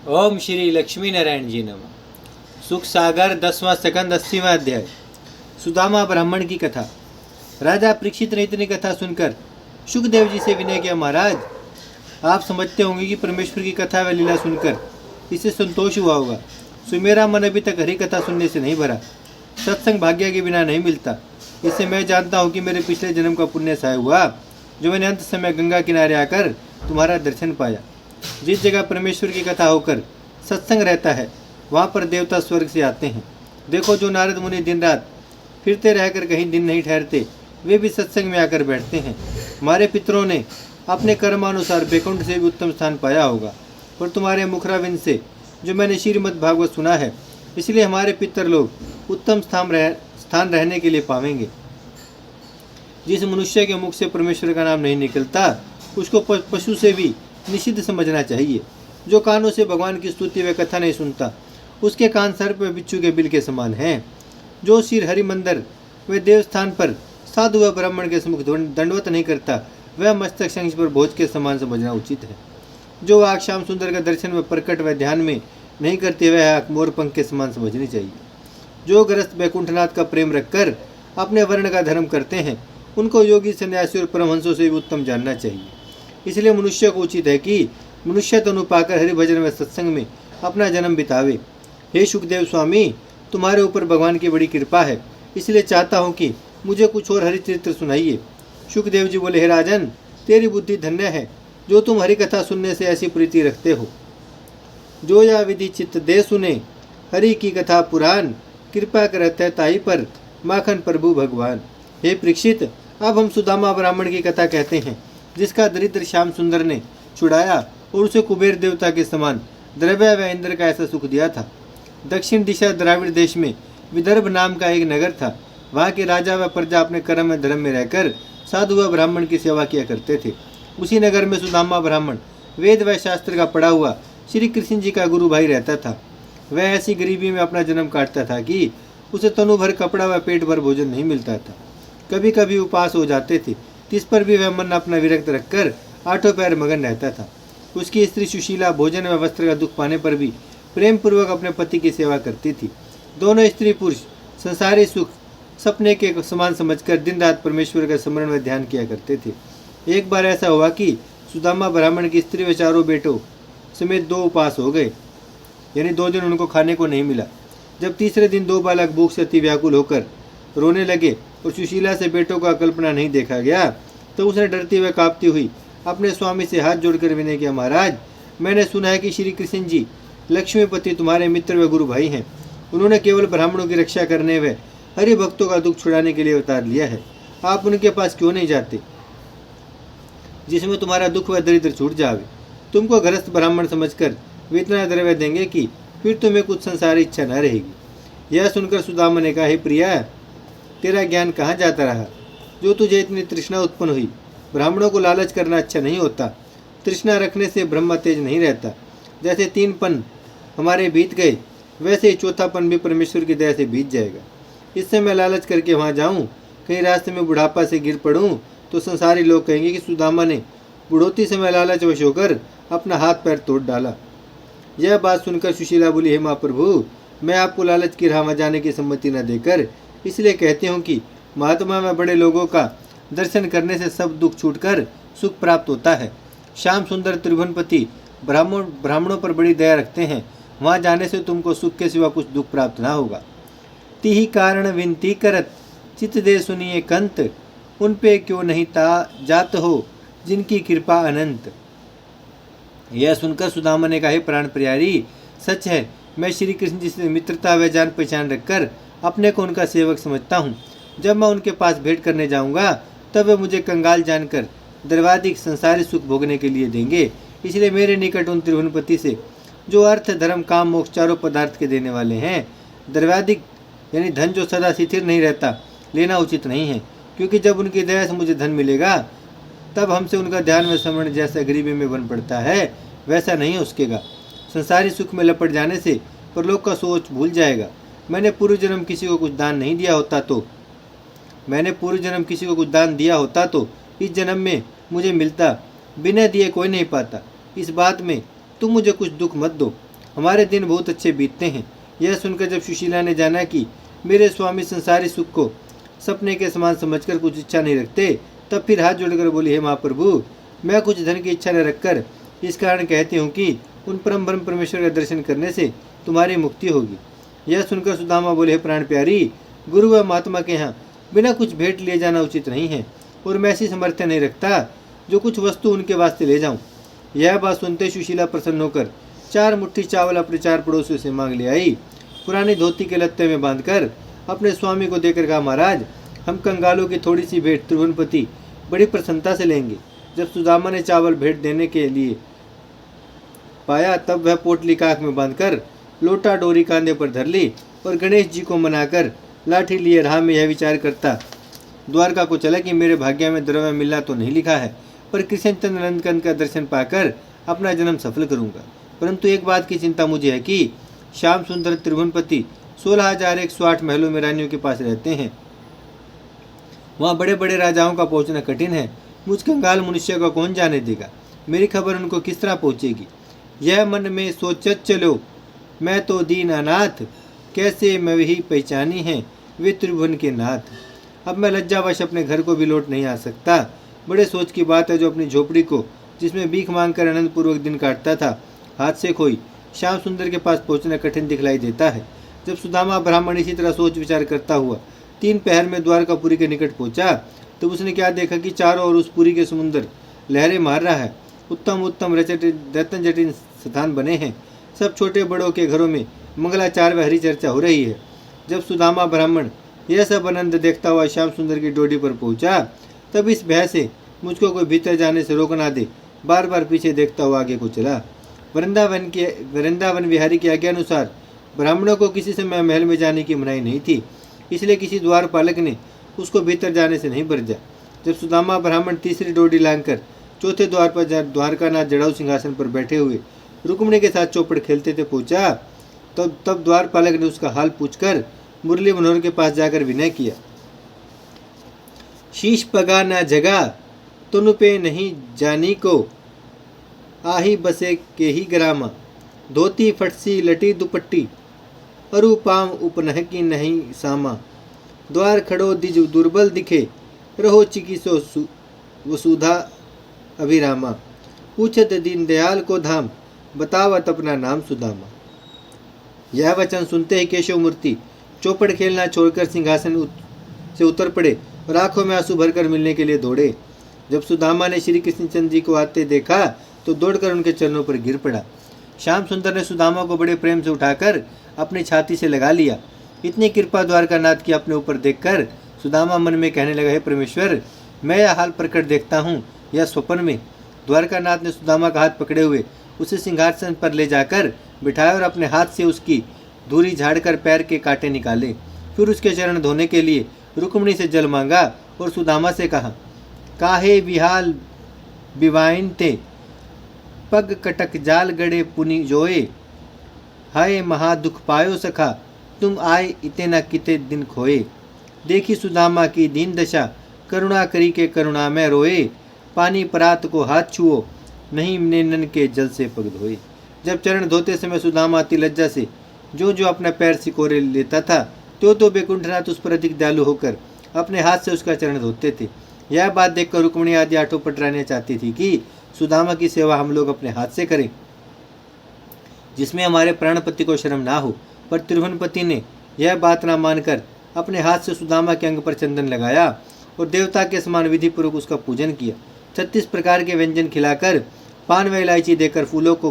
ओम श्री लक्ष्मी नारायण जी नमः। सुख सागर 10वां स्कंद 80वां अध्याय। सुदामा ब्राह्मण की कथा। राजा परीक्षित ने इतनी कथा सुनकर सुखदेव जी से विनय किया, महाराज आप समझते होंगे कि परमेश्वर की कथा व लीला सुनकर इससे संतोष हुआ होगा, सो मेरा मन अभी तक हरी कथा सुनने से नहीं भरा। सत्संग भाग्य के बिना नहीं मिलता। इससे मैं जानता हूँ कि मेरे पिछले जन्म का पुण्य सहाय हुआ, जो मैंने अंत समय गंगा किनारे आकर तुम्हारा दर्शन पाया। जिस जगह परमेश्वर की कथा होकर सत्संग रहता है, वहाँ पर देवता स्वर्ग से आते हैं। देखो, जो नारद मुनि दिन रात फिरते रहकर कहीं दिन नहीं ठहरते, वे भी सत्संग में आकर बैठते हैं। हमारे पितरों ने अपने कर्मानुसार बैकुंठ से भी उत्तम स्थान पाया होगा, पर तुम्हारे मुखराविंद से जो मैंने श्रीमद् भागवत सुना है, इसलिए हमारे पितर लोग उत्तम स्थान रहने के लिए पावेंगे। जिस मनुष्य के मुख से परमेश्वर का नाम नहीं निकलता, उसको पशु से भी निषिद्ध समझना चाहिए। जो कानों से भगवान की स्तुति व कथा नहीं सुनता, उसके कान सर्प व बिच्छू के बिल के समान हैं। जो सिर हरि मंदिर व देवस्थान पर साधु व ब्राह्मण के सम्मुख दंडवत नहीं करता, वह मस्तक शंख पर भोज के समान समझना उचित है। जो आँख श्याम सुंदर का दर्शन व प्रकट व ध्यान में नहीं करते, वह आँख मोर पंख के समान समझनी चाहिए। जो ग्रस्त वैकुंठनाथ का प्रेम रखकर अपने वर्ण का धर्म करते हैं, उनको योगी सन्यासी और परमहंसों से भी उत्तम जानना चाहिए। इसलिए मनुष्य को उचित है कि मनुष्य तनु पाकर हरिभजन व सत्संग में अपना जन्म बितावे। हे सुखदेव स्वामी, तुम्हारे ऊपर भगवान की बड़ी कृपा है, इसलिए चाहता हूँ कि मुझे कुछ और हरिचरित्र सुनाइए। सुखदेव जी बोले, हे राजन, तेरी बुद्धि धन्य है जो तुम हरि कथा सुनने से ऐसी प्रीति रखते हो। जो या विधि चित्त दे सुने हरि की कथा पुराण, कृपा करत है ताई पर माखन प्रभु भगवान। हे परीक्षित, अब हम सुदामा ब्राह्मण की कथा कहते हैं, जिसका दरिद्र श्याम सुंदर ने छुड़ाया और उसे कुबेर देवता के समान द्रव्य व इंद्र का ऐसा सुख दिया था। दक्षिण दिशा द्राविड़ देश में विदर्भ नाम का एक नगर था। वहाँ के राजा व प्रजा अपने कर्म व धर्म में रहकर साधु व ब्राह्मण की सेवा किया करते थे। उसी नगर में सुदामा ब्राह्मण वेद व शास्त्र का पढ़ा हुआ श्री कृष्ण जी का गुरु भाई रहता था। वह ऐसी गरीबी में अपना जन्म काटता था कि उसे तनु भर कपड़ा व पेट भर भोजन नहीं मिलता था। कभी कभी उपवास हो जाते थे, इस पर भी वह मन अपना विरक्त रखकर आठों पैर मगन रहता था। उसकी स्त्री सुशीला भोजन व वस्त्र का दुख पाने पर भी प्रेम पूर्वक अपने पति की सेवा करती थी। दोनों स्त्री पुरुष संसारी सुख सपने के समान समझकर दिन रात परमेश्वर का स्मरण व ध्यान किया करते थे। एक बार ऐसा हुआ कि सुदामा ब्राह्मण की स्त्री व चारों बेटों समेत 2 उपवास हो गए, यानी 2 दिन उनको खाने को नहीं मिला। जब तीसरे दिन 2 बालक भूख से अति व्याकुल होकर रोने लगे और सुशीला से बेटों का कल्पना नहीं देखा गया, तो उसने डरती हुई कांपती हुई अपने स्वामी से हाथ जोड़कर विनय किया, महाराज, मैंने सुना है कि श्री कृष्ण जी लक्ष्मीपति तुम्हारे मित्र व गुरु भाई हैं। उन्होंने केवल ब्राह्मणों की रक्षा करने व हरि भक्तों का दुख छुड़ाने के लिए अवतार लिया है। आप उनके पास क्यों नहीं जाते, जिसमें तुम्हारा दुख व दरिद्र छूट जावे। तुमको गृहस्थ ब्राह्मण समझकर वे इतना द्रव्य देंगे कि फिर तुम्हें कुछ संसारी इच्छा न रहेगी। यह सुनकर सुदामा ने कहा, हे प्रिया, तेरा ज्ञान कहाँ जाता रहा, जो तुझे इतनी तृष्णा उत्पन्न हुई। ब्राह्मणों को लालच करना अच्छा नहीं होता। तृष्णा रखने से ब्रह्म तेज नहीं रहता। जैसे 3 पन हमारे बीत गए, वैसे ही 4था पन भी परमेश्वर की दया से बीत जाएगा। इससे मैं लालच करके वहाँ जाऊँ, कहीं रास्ते में बुढ़ापा से गिर पड़ूँ, तो संसारी लोग कहेंगे कि सुदामा ने बुढ़ोती समय लालच वश होकर अपना हाथ पैर तोड़ डाला। यह बात सुनकर सुशीला बोली, हे महाप्रभु, मैं आपको लालच की राह में जाने की सम्मति न देकर इसलिए कहती हूँ कि महात्मा में बड़े लोगों का दर्शन करने से सब दुख छूटकर सुख प्राप्त होता है। श्याम सुंदर त्रिभुवनपति ब्राह्मणों पर बड़ी दया रखते हैं। वहाँ जाने से तुमको सुख के सिवा कुछ दुख प्राप्त ना होगा। तिही कारण विनती करत चित्त दे सुनिए कंत, उन पे क्यों नहीं जात हो जिनकी कृपा अनंत। यह सुनकर सुदामा ने कहा, हे प्राण प्यारी, सच है, मैं श्री कृष्ण जी से मित्रता व जान पहचान रखकर अपने को उनका सेवक समझता हूँ। जब मैं उनके पास भेंट करने जाऊँगा, तब वे मुझे कंगाल जानकर द्रवादिक संसारी सुख भोगने के लिए देंगे। इसलिए मेरे निकट उन त्रिभुवनपति से, जो अर्थ धर्म काम मोक्ष चारों पदार्थ के देने वाले हैं, द्रव्यादिक यानी धन जो सदा स्थिर नहीं रहता, लेना उचित नहीं है। क्योंकि जब उनकी दया से मुझे धन मिलेगा, तब हमसे उनका ध्यान व स्मरण जैसा गरीबी में बन पड़ता है, वैसा नहीं उसकेगा। संसारी सुख में लपट जाने से परलोक का सोच भूल जाएगा। मैंने पूर्व जन्म किसी को कुछ दान दिया होता तो इस जन्म में मुझे मिलता। बिना दिए कोई नहीं पाता। इस बात में तुम मुझे कुछ दुख मत दो। हमारे दिन बहुत अच्छे बीतते हैं। यह सुनकर जब सुशीला ने जाना कि मेरे स्वामी संसारी सुख को सपने के समान समझकर कुछ इच्छा नहीं रखते, तब फिर हाथ जोड़कर बोली, हे महाप्रभु, मैं कुछ धन की इच्छा न रखकर इस कारण कहती हूँ कि उन परम ब्रह्म परमेश्वर का दर्शन करने से तुम्हारी मुक्ति होगी। यह सुनकर सुदामा बोले, हे प्राण प्यारी, गुरु व महात्मा के यहाँ बिना कुछ भेंट लिए जाना उचित नहीं है, और मैं ऐसी समर्थ्य नहीं रखता जो कुछ वस्तु उनके वास्ते ले जाऊं। यह बात सुनते सुशीला प्रसन्न होकर 4 मुट्ठी चावल अपने 4 पड़ोसियों से मांग ले आई। पुरानी धोती के लत्ते में बांधकर अपने स्वामी को देकर कहा, महाराज, हम कंगालों की थोड़ी सी भेंट त्रिभुवनपति बड़ी प्रसन्नता से लेंगे। जब सुदामा ने चावल भेंट देने के लिए पाया, तब वह पोटली काख में बांधकर लोटा डोरी कांधे पर धर ली और गणेश जी को मनाकर लाठी लिए राह में यह विचार करता द्वारका को चला कि मेरे भाग्य में द्रव्य मिलना तो नहीं लिखा है, पर कृष्णचंद्र नंदकंद का दर्शन पाकर अपना जन्म सफल करूंगा। परंतु एक बात की चिंता मुझे है कि श्याम सुंदर त्रिभुवनपति 16,108 महलों में रानियों के पास रहते हैं। वहाँ बड़े बड़े राजाओं का पहुँचना कठिन है। मुझ कंगाल मनुष्य को कौन जाने देगा? मेरी खबर उनको किस तरह पहुँचेगी? यह मन में सोचत चलो, मैं तो दीन अनाथ, कैसे मैं वही पहचानी है वे त्रिभुवन के नाथ। अब मैं लज्जावश अपने घर को भी लौट नहीं आ सकता। बड़े सोच की बात है, जो अपनी झोपड़ी को, जिसमें भीख मांगकर आनंदपूर्वक दिन काटता था, हाथ से खोई श्याम सुंदर के पास पहुंचना कठिन दिखलाई देता है। जब सुदामा ब्राह्मण इसी तरह सोच विचार करता हुआ 3 पहर में द्वारकापुरी के निकट पहुंचा, तब उसने क्या देखा कि चारों ओर उस पुरी के समुद्र लहरें मार रहा है। उत्तम उत्तम रत्न जटिन स्थान बने हैं। सब छोटे बड़ों के घरों में मंगलाचार व हरी चर्चा हो रही है। जब सुदामा ब्राह्मण यह सब आनंद देखता हुआ श्याम सुंदर की डोडी पर पहुंचा, तब इस भय से मुझको कोई भीतर जाने से रोक ना दे, बार बार पीछे देखता हुआ आगे को चला। वृंदावन विहारी की आज्ञा अनुसार ब्राह्मणों को किसी समय महल में जाने की मनाही नहीं थी, इसलिए किसी द्वार पालक ने उसको भीतर जाने से नहीं बरजा। जब सुदामा ब्राह्मण तीसरी डोडी लांघकर चौथे द्वार पर द्वारकानाथ जड़ाऊ सिंहासन पर बैठे हुए रुक्मिणी के साथ चौपड़ खेलते थे पहुंचा, तब द्वार पालक ने उसका हाल पूछकर मुरली मनोहर के पास जाकर विनय किया। शीश पगा न जगा तुनु पे नहीं जानी को, आही बसे के ही ग्रामा, धोती फटसी लटी दुपट्टी, अरु पाम उपनह की नहीं सामा, द्वार खड़ो दिज दुर्बल दिखे, रहो चिकिसो वसुधा अभिरामा, पूछत दीन दयाल को धाम, बतावत अपना नाम सुदामा। यह वचन सुनते ही केशव मूर्ति चौपड़ खेलना छोड़कर सिंहासन से उतर पड़े और आंखों में आंसू भरकर मिलने के लिए दौड़े। जब सुदामा ने श्री कृष्णचंद्र जी को आते देखा तो दौड़कर उनके चरणों पर गिर पड़ा। श्याम सुंदर ने सुदामा को बड़े प्रेम से उठाकर अपनी छाती से लगा लिया। इतनी कृपा द्वारकानाथ की अपने ऊपर देखकर सुदामा मन में कहने लगा, हे परमेश्वर, मैं यह हाल प्रकट देखता हूँ या स्वप्न में? द्वारकानाथ ने सुदामा का हाथ पकड़े हुए उसे सिंहासन पर ले जाकर बिठाया और अपने हाथ से उसकी धूरी झाड़कर पैर के कांटे निकाले। फिर उसके चरण धोने के लिए रुक्मिणी से जल मांगा और सुदामा से कहा, काहे विहाल बिवाइन ते, पग कटक जाल गड़े पुनि जोए, हाय महा दुख पायो सखा, तुम आए इते न किते दिन खोए। देखी सुदामा की दीन दशा, करुणा करी के करुणा में रोए, पानी परात को हाथ छुओ, नहीं नेनन के जल से पग धोए। जब चरण धोते समय सुदामा अति लज्जा से जो अपना पैर सिकोरे लेता था, तो बैकुंठनाथ उस पर अधिक दयालु होकर अपने हाथ से उसका चरण धोते थे। यह बात देखकर रुक्मिणी आदि 8 पटरानियां चाहती थी कि सुदामा की सेवा हम लोग अपने हाथ से करें, जिसमें हमारे प्राणपति को शर्म ना हो। पर त्रिभुवनपति ने यह बात ना मानकर अपने हाथ से सुदामा के अंग पर चंदन लगाया और देवता के समान विधि पूर्वक उसका पूजन किया। 36 प्रकार के व्यंजन खिलाकर पान व इलायची देकर फूलों का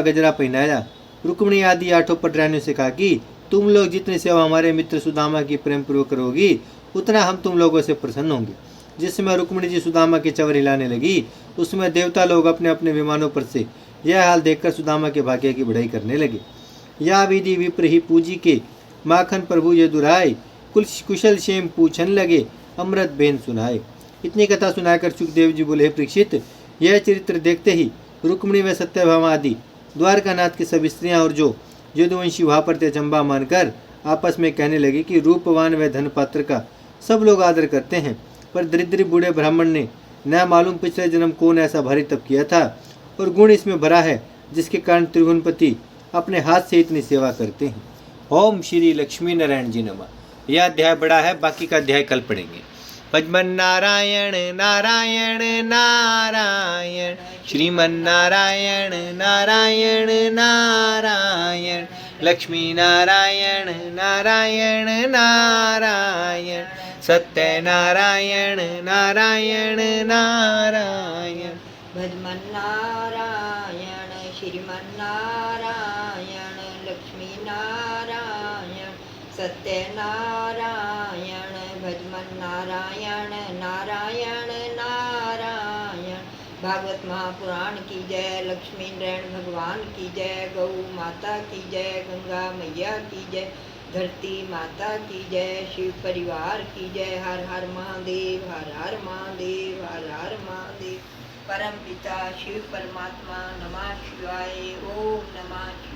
गजरा पहनाया। रुक्मिणी आदि 8 पटरानियों से कहा कि तुम लोग जितनी सेवा हमारे मित्र सुदामा की प्रेम पूर्वक करोगी, उतना हम तुम लोगों से प्रसन्न होंगे। जिस समय रुक्मिणी जी सुदामा की चवर हिलाने लगी, उस समय देवता लोग अपने अपने विमानों पर से यह हाल देखकर सुदामा के भाग्य की बढ़ाई करने लगे। या विधि विप्र ही पूजी के, माखन प्रभु ये दुराय, कुशल क्षेम पूछन लगे, अमृत बेन सुनाए। इतनी कथा सुनाकर सुखदेव जी बोले, परीक्षित, यह चरित्र देखते ही रुक्मिणी व सत्यभामा आदि द्वारकानाथ की सब स्त्रियां और जो यदुवंशी वहाँ पर थे चंबा मानकर आपस में कहने लगे कि रूपवान व धन पात्र का सब लोग आदर करते हैं, पर दरिद्री बूढ़े ब्राह्मण ने न मालूम पिछले जन्म कौन ऐसा भारी तप किया था और गुण इसमें भरा है, जिसके कारण त्रिभुवनपति अपने हाथ से इतनी सेवा करते हैं। ओम श्री लक्ष्मी नारायण जी नमः। यह अध्याय बड़ा है, बाकी का अध्याय कल पढ़ेंगे। भजमन नारायण नारायण नारायण, श्रीमन नारायण नारायण नारायण, लक्ष्मी नारायण नारायण नारायण, सत्य नारायण नारायण नारायण। भजमन नारायण श्रीमन नारायण, लक्ष्मी नारायण सत्य नारायण, भजमन नारायण नारायण नारायण। भागवत महापुराण की जय, लक्ष्मी नारायण भगवान की जय, गौ माता की जय, गंगा मैया की जय, धरती माता की जय, शिव परिवार की जय। हर हर महादेव, हर हर महादेव, हर हर महादेव। परम पिता शिव परमात्मा नमः शिवाय। ओम नमः शिवाय।